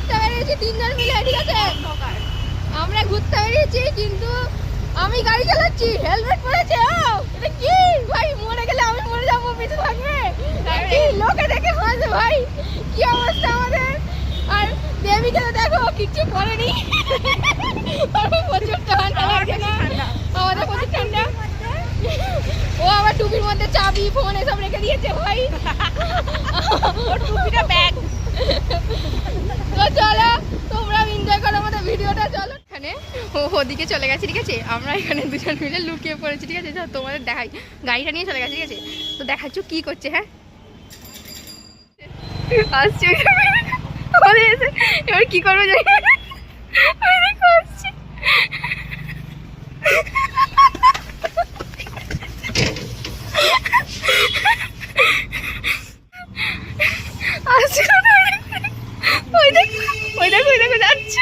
ঘুরতে বেরিয়েছি তিনজন মিলে, ঠিক আছে? আমরা ঘুরতে বেরিয়েছি, কিন্তু আমি গাড়ি চালাচ্ছি, হেলমেট পরেছে। এটা কি ভাই, মরে গেলে আমি মরে যাবো, পিছু থাকবে লোকে দেখে হাসবে ভাই, কি অবস্থা আমাদের। আর দেবীকে তো দেখো কিচ্ছু পরেনি, প্রচুর ঠান্ডা লাগছে না? আমাদের প্রচুর ঠান্ডা। ও আবার টুপির মধ্যে চাবি ফোন এসব রেখে দিয়েছে ভাই, টুপিটা ব্যাগ। তো চলো তোমরা এনজয় করো আমাদের ভিডিওটা। চলো এখানে ওদিকে চলে গেছে, ঠিক আছে? আমরা এখানে দুজন মিলে লুকিয়ে পড়েছি, ঠিক আছে? তোমাদের দেখাই, গাড়িটা নিয়ে চলে গেছে, ঠিক আছে? তো দেখাচ্ছ কি করছে। হ্যাঁ আসছে, এবার কি করবো জানি আসছে। ওই দেখো যাচ্ছে।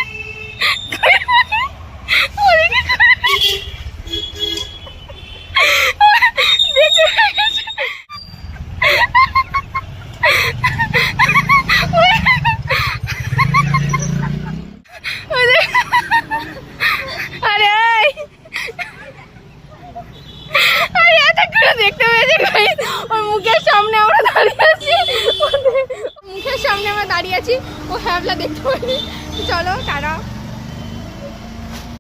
দেখতে পেয়েছি ওর মুখের সামনে আমরা দাঁড়িয়ে আছি, মুখের সামনে আমরা দাঁড়িয়ে আছি, ও হ্যাবলা দেখতে পাইনি। চলো টাটা।